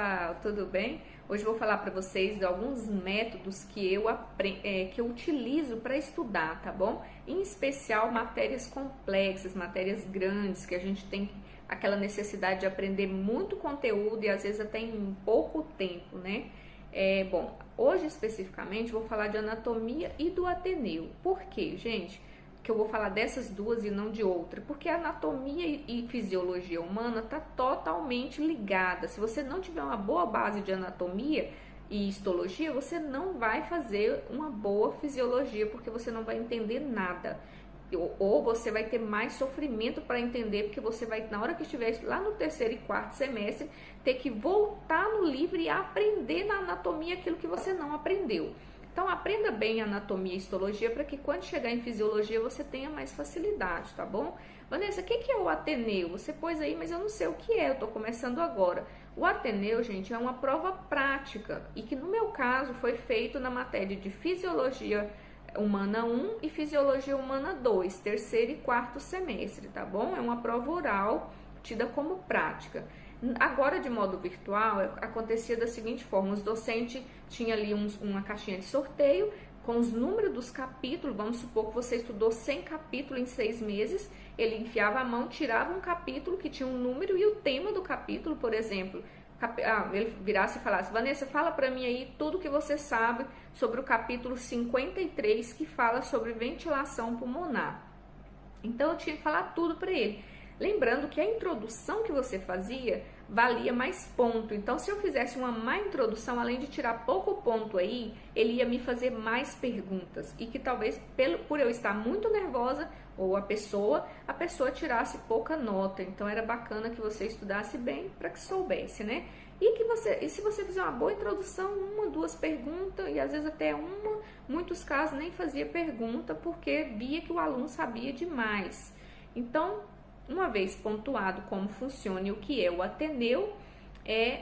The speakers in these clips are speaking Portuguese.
pessoal, tudo bem? Hoje eu vou falar para vocês de alguns métodos que eu utilizo para estudar, tá bom? Em especial matérias complexas, matérias grandes, que a gente tem aquela necessidade de aprender muito conteúdo e às vezes até em pouco tempo, né? Bom, hoje especificamente vou falar de anatomia e do Ateneu. Por quê, gente? Que eu vou falar dessas duas e não de outra, porque a anatomia e fisiologia humana está totalmente ligada. Se você não tiver uma boa base de anatomia e histologia, você não vai fazer uma boa fisiologia, porque você não vai entender nada. Ou você vai ter mais sofrimento para entender, porque você vai, na hora que estiver lá no terceiro e quarto semestre, ter que voltar no livro e aprender na anatomia aquilo que você não aprendeu. Então, aprenda bem anatomia e histologia para que quando chegar em fisiologia você tenha mais facilidade, tá bom? Vanessa, o que é o Ateneu? Você pôs aí, mas eu não sei o que é, eu tô começando agora. O Ateneu, gente, é uma prova prática e que no meu caso foi feito na matéria de Fisiologia Humana 1 e Fisiologia Humana 2, terceiro e quarto semestre, tá bom? É uma prova oral tida como prática. Agora, de modo virtual, acontecia da seguinte forma: os docentes tinham ali uma caixinha de sorteio com os números dos capítulos. Vamos supor que você estudou 100 capítulos em 6 meses, ele enfiava a mão, tirava um capítulo que tinha um número e o tema do capítulo, por exemplo. Ele virasse e falasse: Vanessa, fala para mim aí tudo que você sabe sobre o capítulo 53, que fala sobre ventilação pulmonar. Então, eu tinha que falar tudo para ele. Lembrando que a introdução que você fazia valia mais ponto. Então, se eu fizesse uma má introdução, além de tirar pouco ponto aí, ele ia me fazer mais perguntas. E que talvez, por eu estar muito nervosa, ou a pessoa tirasse pouca nota. Então, era bacana que você estudasse bem para que soubesse, né? E se você fizer uma boa introdução, 1, 2 perguntas, e às vezes até muitos casos nem fazia pergunta, porque via que o aluno sabia demais. Então, uma vez pontuado como funciona e o que é o Ateneu,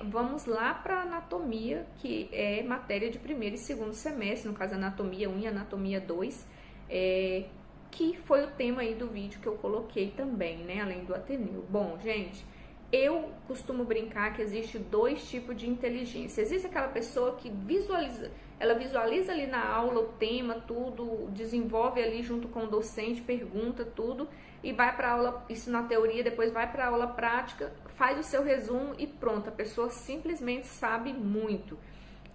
vamos lá para a anatomia, que é matéria de primeiro e segundo semestre, no caso anatomia 1 e anatomia 2, que foi o tema aí do vídeo que eu coloquei também, né, além do Ateneu. Bom, gente, eu costumo brincar que existe 2 tipos de inteligência. Existe aquela pessoa que visualiza ali na aula o tema, tudo, desenvolve ali junto com o docente, pergunta tudo, e vai para aula, isso na teoria, depois vai para a aula prática, faz o seu resumo e pronto, a pessoa simplesmente sabe muito.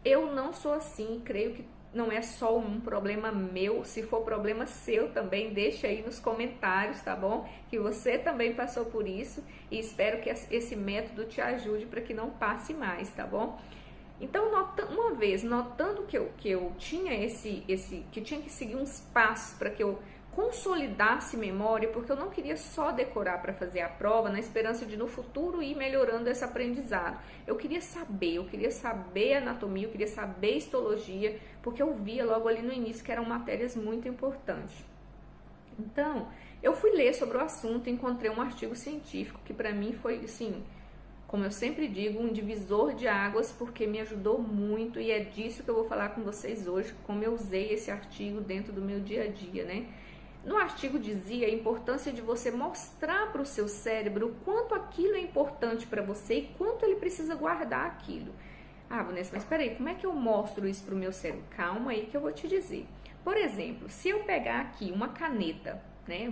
Eu não sou assim, creio que não é só um problema meu. Se for problema seu também, deixa aí nos comentários, tá bom? Que você também passou por isso, e espero que esse método te ajude para que não passe mais, tá bom? Então, uma vez notando que eu tinha que tinha que seguir uns passos para que eu consolidasse memória, porque eu não queria só decorar para fazer a prova na esperança de no futuro ir melhorando esse aprendizado. Eu queria saber anatomia, eu queria saber histologia, porque eu via logo ali no início que eram matérias muito importantes. Então, eu fui ler sobre o assunto e encontrei um artigo científico que para mim foi, assim, como eu sempre digo, um divisor de águas, porque me ajudou muito, e é disso que eu vou falar com vocês hoje, como eu usei esse artigo dentro do meu dia a dia, né? No artigo dizia a importância de você mostrar para o seu cérebro o quanto aquilo é importante para você e quanto ele precisa guardar aquilo. Ah, Vanessa, mas peraí, como é que eu mostro isso para o meu cérebro? Calma aí que eu vou te dizer. Por exemplo, se eu pegar aqui uma caneta, né,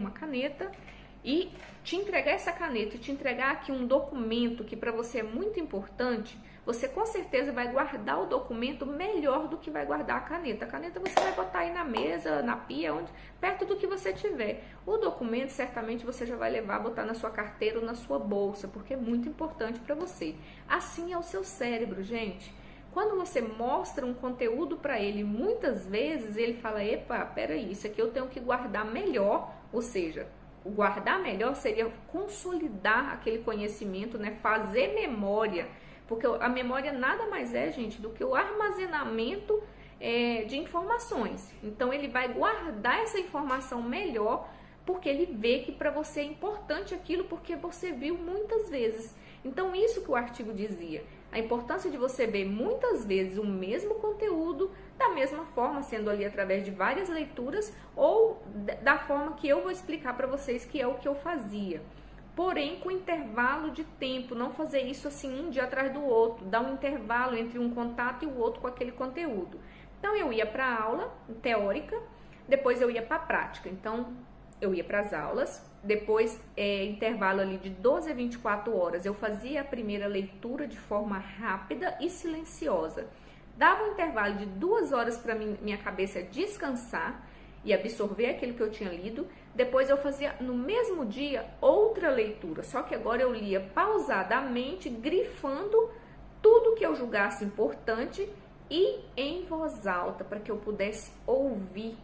e te entregar essa caneta, e te entregar aqui um documento que para você é muito importante, você com certeza vai guardar o documento melhor do que vai guardar a caneta. A caneta você vai botar aí na mesa, na pia, perto do que você tiver. O documento certamente você já vai levar, botar na sua carteira ou na sua bolsa, porque é muito importante para você. Assim é o seu cérebro, gente. Quando você mostra um conteúdo para ele, muitas vezes ele fala: epa, peraí, isso aqui eu tenho que guardar melhor. Ou seja, o guardar melhor seria consolidar aquele conhecimento, né? Fazer memória, porque a memória nada mais é, gente, do que o armazenamento de informações. Então, ele vai guardar essa informação melhor, porque ele vê que para você é importante aquilo, porque você viu muitas vezes. Então, isso que o artigo dizia, a importância de você ver muitas vezes o mesmo conteúdo, da mesma forma, sendo ali através de várias leituras, ou da forma que eu vou explicar para vocês, que é o que eu fazia. porém com intervalo de tempo, não fazer isso assim um dia atrás do outro, dar um intervalo entre um contato e o outro com aquele conteúdo. Então eu ia para a aula teórica, depois eu ia para a prática. Então eu ia para as aulas, depois intervalo ali de 12 a 24 horas, eu fazia a primeira leitura de forma rápida e silenciosa. Dava um intervalo de 2 horas para minha cabeça descansar e absorver aquilo que eu tinha lido. Depois eu fazia no mesmo dia outra leitura, só que agora eu lia pausadamente, grifando tudo que eu julgasse importante e em voz alta, para que eu pudesse ouvir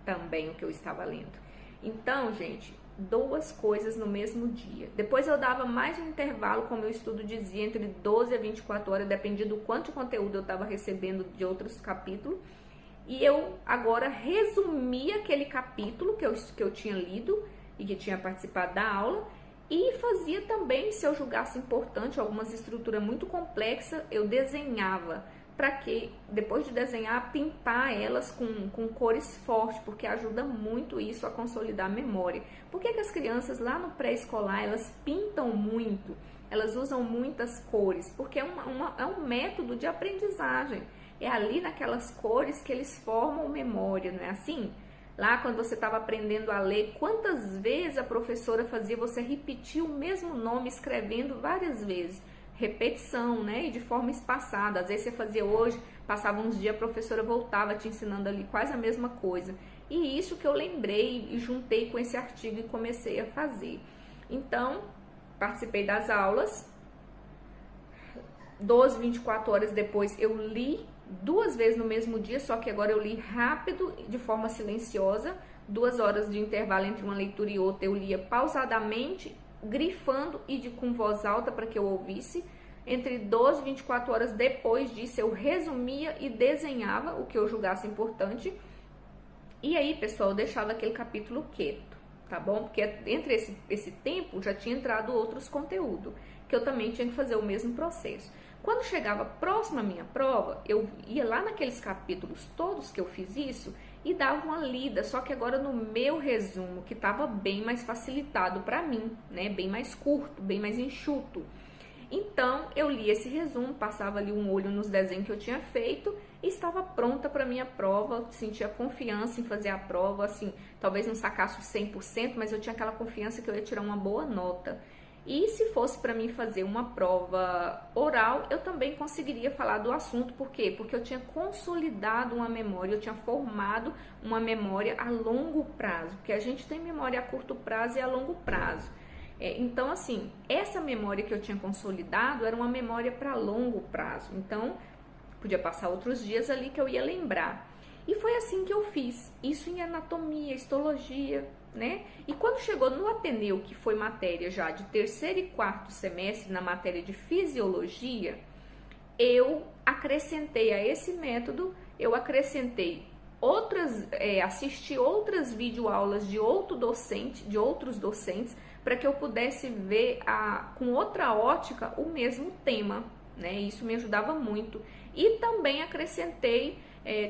também o que eu estava lendo. Então, gente, 2 coisas no mesmo dia. Depois eu dava mais um intervalo, como o estudo dizia, entre 12 a 24 horas, dependia do quanto de conteúdo eu estava recebendo de outros capítulos. E eu agora resumia aquele capítulo que eu tinha lido e que tinha participado da aula, e fazia também, se eu julgasse importante, algumas estruturas muito complexas, eu desenhava, para que, depois de desenhar, pintar elas com cores fortes, porque ajuda muito isso a consolidar a memória. Por que as crianças lá no pré-escolar, elas pintam muito, elas usam muitas cores? Porque é um método de aprendizagem. É ali naquelas cores que eles formam memória, não é assim? Lá quando você estava aprendendo a ler, quantas vezes a professora fazia você repetir o mesmo nome escrevendo várias vezes? Repetição, né? E de forma espaçada. Às vezes você fazia hoje, passava uns dias, a professora voltava te ensinando ali quase a mesma coisa. E isso que eu lembrei e juntei com esse artigo e comecei a fazer. Então, participei das aulas. 12, 24 horas depois eu li 2 vezes no mesmo dia, só que agora eu li rápido, de forma silenciosa. 2 horas de intervalo entre uma leitura e outra eu lia pausadamente, grifando e com voz alta para que eu ouvisse. Entre 12 e 24 horas depois disso eu resumia e desenhava o que eu julgasse importante. E aí, pessoal, eu deixava aquele capítulo quieto, tá bom? Porque entre esse tempo já tinha entrado outros conteúdos, que eu também tinha que fazer o mesmo processo. Quando chegava próximo à minha prova, eu ia lá naqueles capítulos todos que eu fiz isso e dava uma lida, só que agora no meu resumo, que estava bem mais facilitado para mim, né? Bem mais curto, bem mais enxuto. Então, eu li esse resumo, passava ali um olho nos desenhos que eu tinha feito e estava pronta para minha prova, sentia confiança em fazer a prova, assim, talvez não sacasse o 100%, mas eu tinha aquela confiança que eu ia tirar uma boa nota. E se fosse para mim fazer uma prova oral, eu também conseguiria falar do assunto. Por quê? Porque eu tinha consolidado uma memória, eu tinha formado uma memória a longo prazo, porque a gente tem memória a curto prazo e a longo prazo. Então, assim, essa memória que eu tinha consolidado era uma memória para longo prazo. Então, podia passar outros dias ali que eu ia lembrar. E foi assim que eu fiz, isso em anatomia, histologia, né? E quando chegou no Ateneu, que foi matéria já de 3º e 4º semestre, na matéria de fisiologia, eu acrescentei a esse método, eu acrescentei assisti outras videoaulas de outros docentes, para que eu pudesse ver com outra ótica o mesmo tema, né? Isso me ajudava muito. E também acrescentei,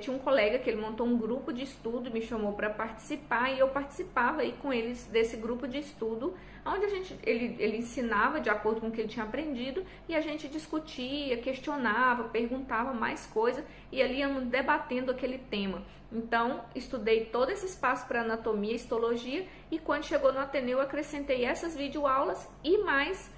tinha um colega que ele montou um grupo de estudo, me chamou para participar e eu participava aí com eles desse grupo de estudo, onde ele ensinava de acordo com o que ele tinha aprendido e a gente discutia, questionava, perguntava mais coisas e ali íamos debatendo aquele tema. Então, estudei todo esse espaço para anatomia e histologia e quando chegou no Ateneu, eu acrescentei essas videoaulas e mais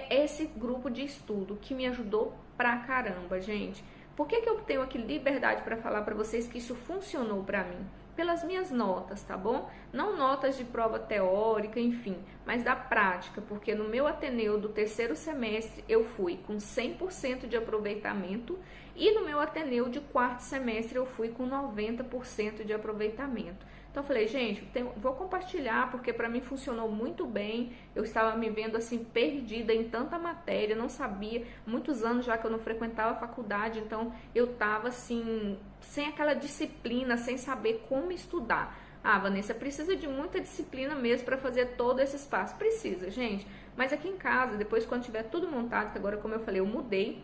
esse grupo de estudo que me ajudou pra caramba, gente. Por que eu tenho aqui liberdade para falar para vocês que isso funcionou para mim? Pelas minhas notas, tá bom? Não notas de prova teórica, enfim, mas da prática, porque no meu Ateneu do 3º semestre eu fui com 100% de aproveitamento e no meu Ateneu de 4º semestre eu fui com 90% de aproveitamento. Então eu falei, gente, vou compartilhar porque para mim funcionou muito bem. Eu estava me vendo assim perdida em tanta matéria, não sabia, muitos anos já que eu não frequentava a faculdade, então eu estava assim, sem aquela disciplina, sem saber como estudar. Ah, Vanessa, precisa de muita disciplina mesmo para fazer todo esse espaço. Precisa, gente, mas aqui em casa, depois quando tiver tudo montado, que agora como eu falei, eu mudei,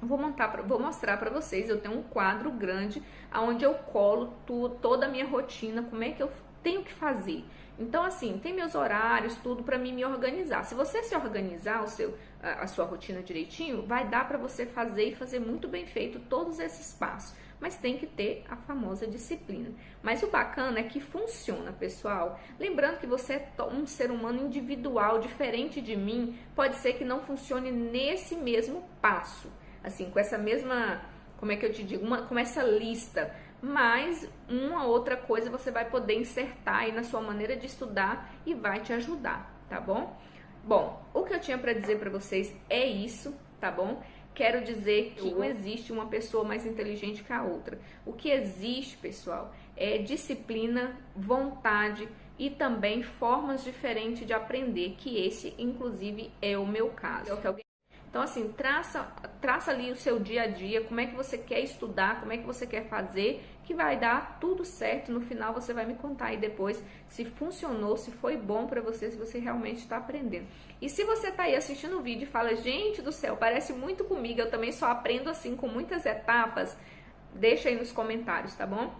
vou mostrar para vocês. Eu tenho um quadro grande onde eu colo toda a minha rotina, como é que eu tenho que fazer. Então, assim, tem meus horários, tudo para mim me organizar. Se você se organizar a sua rotina direitinho, vai dar para você fazer e fazer muito bem feito todos esses passos. Mas tem que ter a famosa disciplina. Mas o bacana é que funciona, pessoal. Lembrando que você é um ser humano individual, diferente de mim, pode ser que não funcione nesse mesmo passo. Assim, com essa mesma, como é que eu te digo, com essa lista. Mas uma outra coisa você vai poder insertar aí na sua maneira de estudar e vai te ajudar, tá bom? Bom, o que eu tinha para dizer para vocês é isso, tá bom? Quero dizer que não existe uma pessoa mais inteligente que a outra. O que existe, pessoal, é disciplina, vontade e também formas diferentes de aprender, que esse, inclusive, é o meu caso. Então, assim, traça ali o seu dia a dia, como é que você quer estudar, como é que você quer fazer, que vai dar tudo certo. No final, você vai me contar aí depois se funcionou, se foi bom pra você, se você realmente está aprendendo. E se você tá aí assistindo o vídeo e fala, gente do céu, parece muito comigo, eu também só aprendo assim, com muitas etapas, deixa aí nos comentários, tá bom?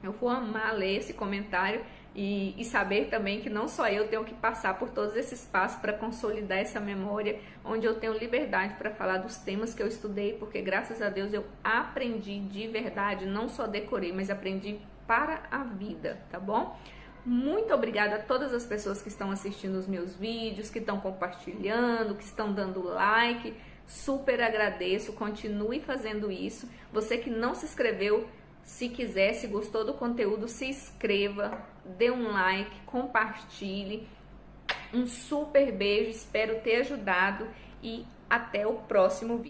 Eu vou amar ler esse comentário e saber também que não só eu tenho que passar por todos esses passos para consolidar essa memória, onde eu tenho liberdade para falar dos temas que eu estudei, porque graças a Deus eu aprendi de verdade, não só decorei, mas aprendi para a vida, tá bom? Muito obrigada a todas as pessoas que estão assistindo os meus vídeos, que estão compartilhando, que estão dando like, super agradeço, continue fazendo isso. Você que não se inscreveu, se quiser, se gostou do conteúdo, se inscreva, dê um like, compartilhe. Um super beijo, espero ter ajudado e até o próximo vídeo.